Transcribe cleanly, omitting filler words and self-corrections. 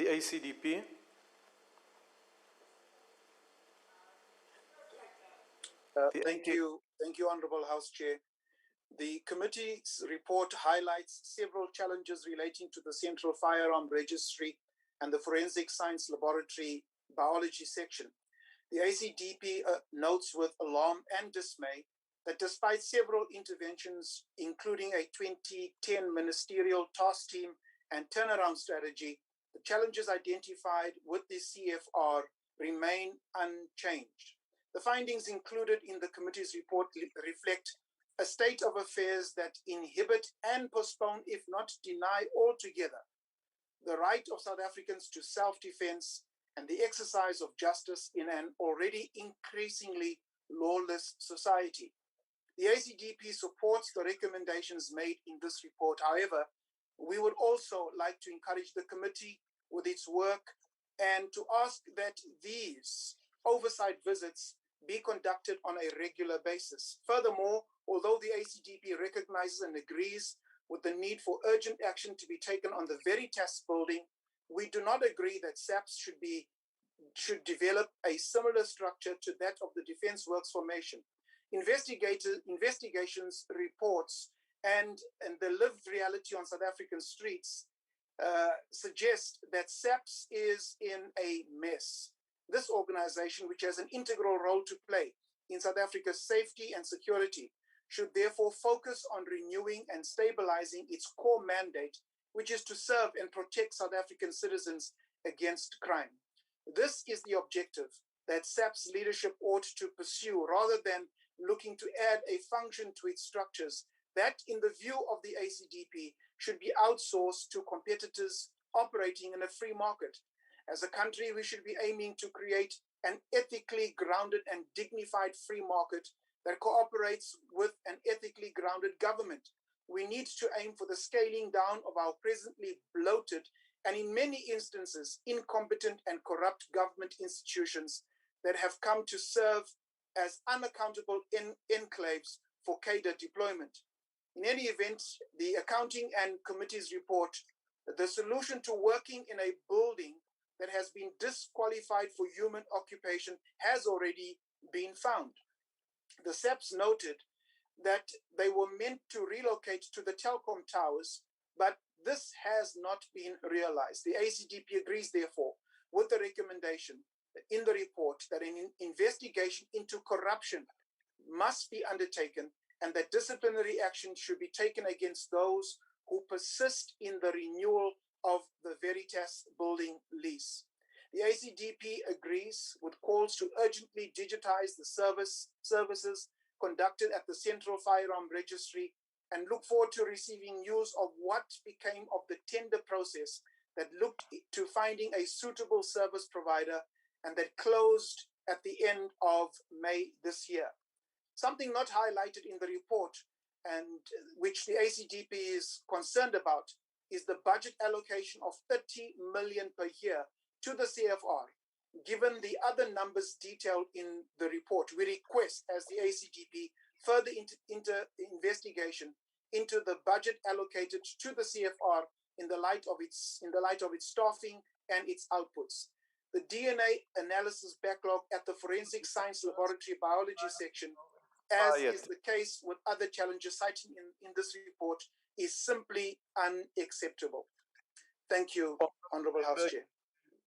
The ACDP. Thank you, Honourable House Chair. The committee's report highlights several challenges relating to the Central Firearm Registry and the Forensic Science Laboratory Biology section. The ACDP notes with alarm and dismay that despite several interventions, including a 2010 ministerial task team and turnaround strategy, the challenges identified with the CFR remain unchanged. The findings included in the committee's report reflect a state of affairs that inhibit and postpone, if not deny altogether, the right of South Africans to self-defense and the exercise of justice in an already increasingly lawless society. The ACDP supports the recommendations made in this report. However, we would also like to encourage the committee with its work and to ask that these oversight visits be conducted on a regular basis. Furthermore, although the ACDP recognizes and agrees with the need for urgent action to be taken on the very test building, we do not agree that SAPS should develop a similar structure to that of the Defence Works Formation. Investigations, reports, and the lived reality on South African streets suggest that SAPS is in a mess. This organization, which has an integral role to play in South Africa's safety and security, should therefore focus on renewing and stabilizing its core mandate, which is to serve and protect South African citizens against crime. This is the objective that SAPS leadership ought to pursue, rather than looking to add a function to its structures that, in the view of the ACDP, should be outsourced to competitors operating in a free market. As a country, we should be aiming to create an ethically grounded and dignified free market that cooperates with an ethically grounded government. We need to aim for the scaling down of our presently bloated and, in many instances, incompetent and corrupt government institutions that have come to serve as unaccountable enclaves for cadre deployment. In any event, the Accounting and Committee's report, the solution to working in a building that has been disqualified for human occupation, has already been found. The SAPS noted that they were meant to relocate to the telecom towers, but this has not been realized. The ACDP agrees, therefore, with the recommendation in the report that an investigation into corruption must be undertaken and that disciplinary action should be taken against those who persist in the renewal of the Veritas building lease. The ACDP agrees with calls to urgently digitize the services conducted at the Central Firearm Registry and look forward to receiving news of what became of the tender process that looked to finding a suitable service provider and that closed at the end of May this year. Something not highlighted in the report and which the ACDP is concerned about is the budget allocation of 30 million per year to the CFR. Given the other numbers detailed in the report, we request as the ACDP further investigation into the budget allocated to the CFR in the light of its staffing and its outputs. The DNA analysis backlog at the Forensic Science Laboratory Biology section, as is the case with other challenges cited in this report, is simply unacceptable. Thank you, Honourable House Chair.